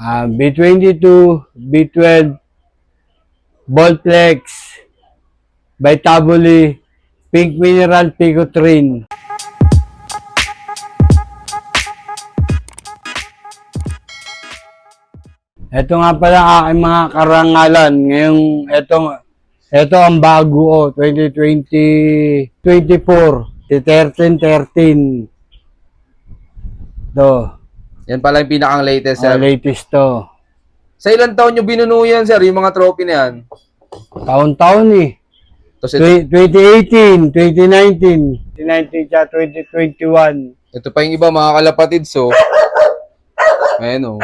B22, B12, Volplex, Vitaboli, Pink Mineral, Picotrin. Ito nga pala ang aking mga karangalan. Ngayong ito ang bago 2020, 24, 13. To. Yan pala yung pinakang latest, sir. Latest to. Sa ilang taon nyo binuno yan, sir, yung mga trophy na yan? Taon-taon eh. Tapos ito, 2018, 2019, 2019 siya, 2021. ito pa yung iba, mga kalapatid, so. Ayan, oh.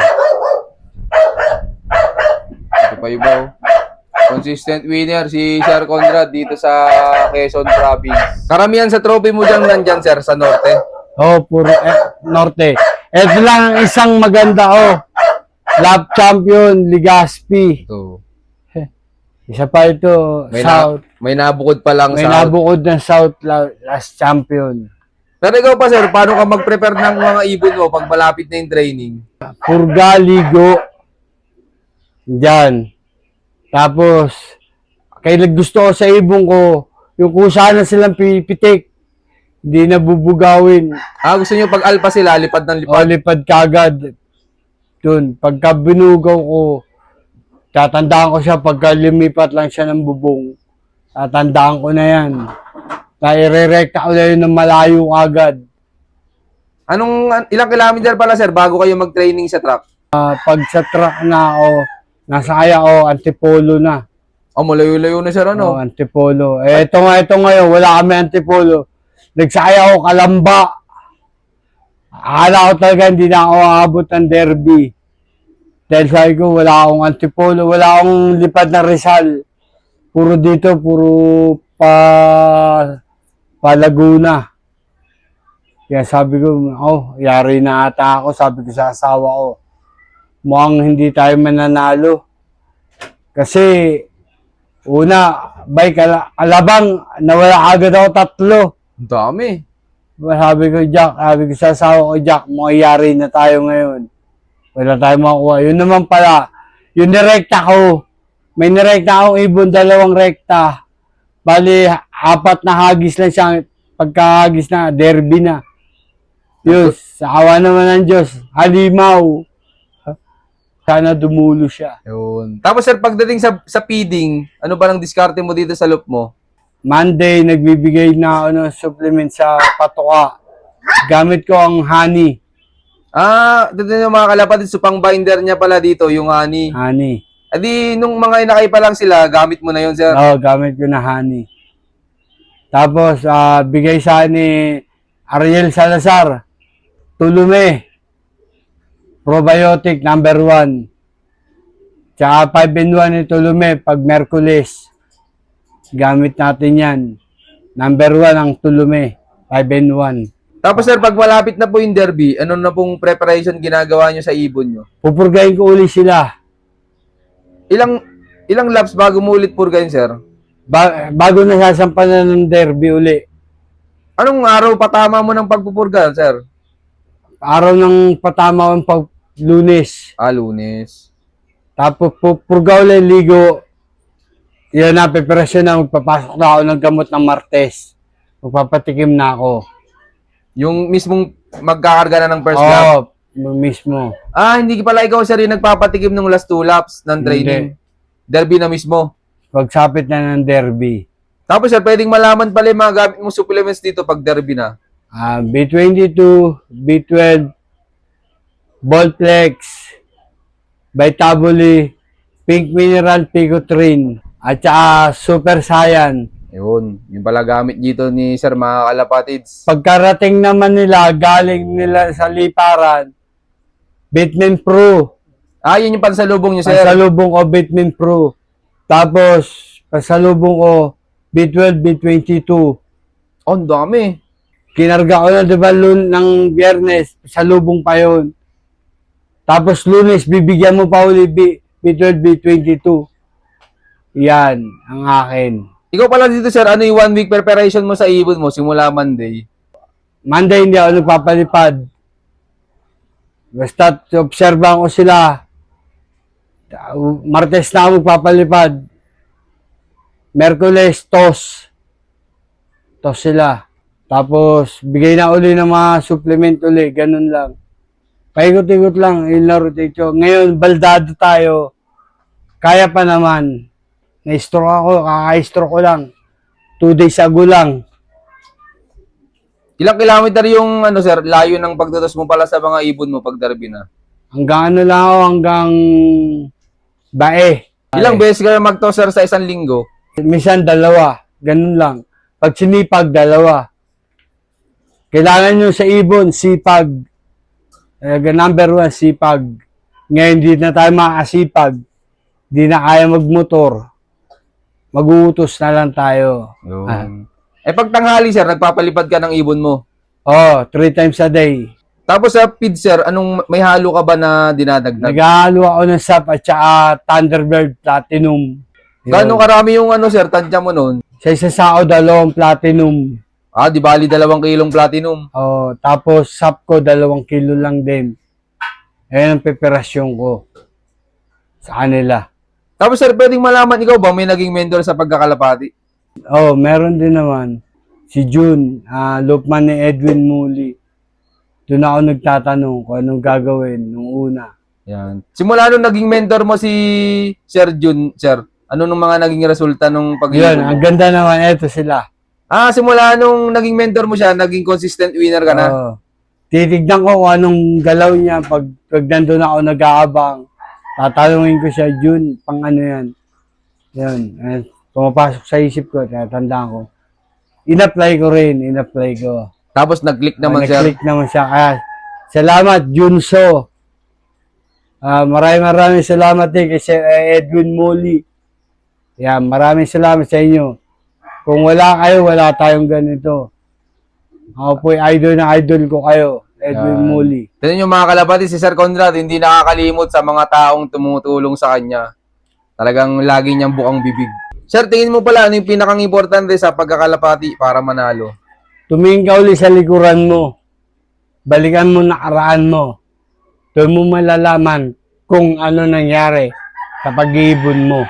Ito pa yung iba, oh. Consistent winner si Sir Conrad dito sa Quezon Province. Karamihan sa trophy mo dyan nandyan, sir, sa norte. Oh, puro norte. Ito lang ang isang maganda Lap Champion, Ligaspi. Ito. Isa pa ito, South. May nabukod pa lang May sa... nabukod ng South last champion. Pero ikaw pa, sir, paano ka mag-prepare ng mga ibon mo pag malapit na yung training? Purga, ligo. Diyan. Tapos, kaya gusto ko sa ibon ko, yung kung sana silang pipitik, hindi nabubugawin. Gusto nyo pag alpha sila, lipad ng lipad? Lipad kagad. Dun, pagka binugaw ko, tatandaan ko siya pagka lumipat lang siya ng bubong. Tatandaan ko na yan. Nairerekta ko na yun ng malayo agad. Ilang kilometer pala, sir, bago kayo mag-training sa track? Pag sa truck na nasa kaya Antipolo na. Malayo-layo na, sir, ano? Antipolo. Ito ngayon, wala kami Antipolo. Nagsaya ako Kalamba. Akala ko talaga hindi na ako aabot ng derby. Dahil sabi ko, wala akong Antipolo, wala akong lipad na Rizal. Puro dito, puro pa Laguna. Kaya sabi ko, yari na ata ako. Sabi ko sa asawa ko, mukhang hindi tayo mananalo. Kasi, una, bike alabang, nawala agad ako 3. Ang dami. Sabi ko sa asawa ko, Jack, makayari na tayo ngayon. Wala tayong makuha. Yun naman pala, yung nirekta ko, may nirekta akong ibon, 2 rekta. Bali, 4 na hagis lang siya. Pagkahagis na, derby na. Yun, sa awa naman ng Diyos, halimaw. Sana dumulo siya. Yun. Tapos, sir, pagdating sa feeding, ano ba lang diskarte mo dito sa loop mo? Monday, nagbibigay na ako ng supplement sa patoka. Gamit ko ang honey. Dito yung mga kalapatid, so pang binder niya pala dito, yung honey. Honey. Adi, nung mga inakay pa lang sila, gamit mo na yun, sir? Oo, gamit ko na honey. Tapos, bigay sa ni Ariel Salazar, Tulume, probiotic number 1. Tsaka 5-in-1 ni Tulume, pag Merkulis. Gamit natin yan. Number 1 ang Tulume, 5-in-1. Tapos, sir, pag malapit na po yung derby, ano na pong preparation ginagawa nyo sa ibon nyo? Pupurgayin ko uli sila. Ilang laps bago mo ulit purgayin, sir? Bago nasasampanan ng derby uli. Anong araw patama mo ng pagpupurga, sir? Araw ng patama ng Lunes. Lunes. Tapos purga uli, ligo. Yan na, preparasyon na. Magpapasok na ako ng gamot ng Martes. Magpapatikim na ako. Yung mismong magkakarga na ng first lap? Mismo. Hindi pala ikaw, sir, yung nagpapatikim ng last 2 laps ng training. Hindi. Derby na mismo. Pagsapit na ng derby. Tapos, sir, pwedeng malaman pala yung mga gamit mong supplements dito pag derby na. B22, B12, Volplex, Vitaboli, Pink Mineral, Picotrin, at saka Super Saiyan. Yun. Yung pala gamit dito ni sir, mga kalapatids. Pagkarating naman nila, galing nila sa liparan, Bitmin Pro. Yun yung pansalubong nyo, sir. Pansalubong ko, Bitmin Pro. Tapos, pansalubong ko, B12, B22. Ang dami. Kinarga ko na, diba, ng Biyernes, salubong pa yun. Tapos, Lunes, bibigyan mo pa uli B12, B22. Yan, ang akin. Ikaw pala dito, sir, ano yung 1 week preparation mo sa ibon mo simula Monday? Monday, hindi ako nagpapalipad. Basta, obserbahan ko sila. Martes na ako magpapalipad. Merkules, tos. Tos sila. Tapos, bigay na uli ng mga supplement uli. Ganun lang. Paikot-ikot lang. Yung rotate ko. Ngayon, baldado tayo. Kaya pa naman. Na-stroke ako. Kaka-stroke ko lang. 2 days ago lang. Ilang kilometer yung ano sir, layo ng pagtutos mo pala sa mga ibon mo pag derby na? Hanggang ano lang ako, hanggang Bae. Ilang beses kayo magtos sir sa isang linggo? Minsan 2. Ganun lang. Pag sinipag, 2. Kailangan nyo sa ibon, sipag. Number 1, sipag. Ngayon, di na tayo makasipag. Di na kaya magmotor. Mag-uutos na lang tayo. Eh pag tanghali sir, nagpapalipad ka ng ibon mo. Oh, 3 times a day. Tapos sa feed sir, may halo ka ba na dinadagdag? Naghahalo ako ng SAP at saka Thunderbird Platinum. Yun. Gano'ng karami yung ano sir, tansya mo nun? Sa isa sao, 2 Platinum. Ah, di bali 2 kilong platinum. Oh, tapos SAP ko 2 kilo lang din. Ayan ang preparasyon ko sa kanila. Tapos sir, pwedeng malaman ikaw ba may naging mentor sa pagkakalapati? Oh, meron din naman. Si June, Lupman ni Edwin Muli. Doon ako nagtatanong kung anong gagawin nung una. Yan. Simula nung naging mentor mo si Sir Jun, sir, ano nung mga naging resulta nung pag Yun, ang ganda naman. Eto sila. Ah, simula nung naging mentor mo siya, naging consistent winner ka na? Oh, titignan ko kung anong galaw niya pag nandun ako nag-aabang. Tatanungin ko siya, June, pang ano yan. Yun. Pumapasok sa isip ko, tatandaan ko. In-apply ko. Tapos nag-click naman siya. Nag-click naman siya. Kaya, salamat, Junso. Maraming salamat din kay Sir Edwin Muli. Yan, maraming salamat sa inyo. Kung wala kayo, wala tayong ganito. Ako po idol na idol ko kayo, Edwin Muli. Tignan nyo mga kalapati, si Sir Conrad hindi nakakalimot sa mga taong tumutulong sa kanya. Talagang lagi niyang bukang bibig. Sir, tingin mo pala ano yung pinakang importante sa pagkakalapati para manalo? Tumingin ka uli sa likuran mo. Balikan mo nakaraan mo. Doon mo malalaman kung ano nangyari sa pag-iibon mo.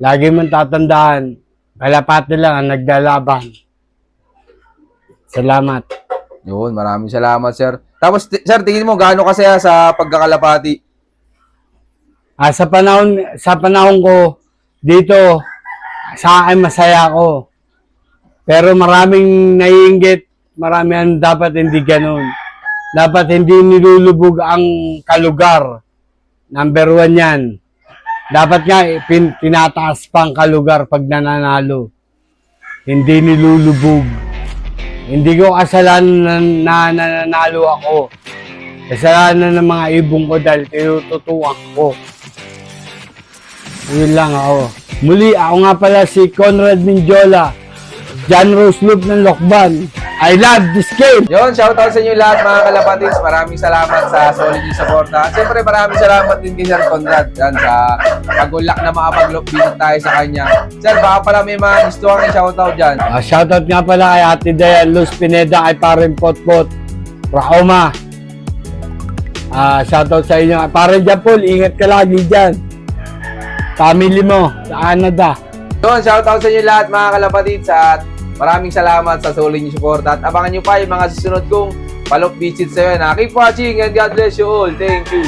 Lagi mong tatandaan, kalapati lang ang naglalaban. Salamat. Yun, maraming salamat, sir. Tapos, sir, tingin mo gaano kasaya sa pagkakalapati? Sa panahon ko, dito, sa akin masaya ako. Pero maraming naiinggit, marami dapat hindi ganun. Dapat hindi nilulubog ang kalugar. Number 1 yan. Dapat nga, tinataas pa ang kalugar pag nananalo. Hindi nilulubog. Hindi ko kasalanan na nananalo ako. Kasalanan ng mga ibong ko dahil tinututuan ko. Yun lang ako. Muli, ako nga pala si Conrad Minjola. John Rose Loop ng Lokban. I love this game! Yun, shoutout sa inyo lahat mga kalapatins. Maraming salamat sa solid yung support. At siyempre maraming salamat din kay Sir Conrad yan, sa pag-ulak na makapag-visit tayo sa kanya. Sir, baka pala may mga gusto kang i-shoutout dyan. Shoutout nga pala kay Ate Dayan, Luz Pineda, kay Parin Potpot, Rahoma. Shoutout sa inyo. Parin dyan, Paul, ingat ka lagi dyan. Family mo sa Canada. Yun, shoutout sa inyo lahat mga kalapatins at maraming salamat sa solid yung support at abangan nyo pa yung mga susunod kong follow-up visits sa iyo. Keep watching and God bless you all. Thank you.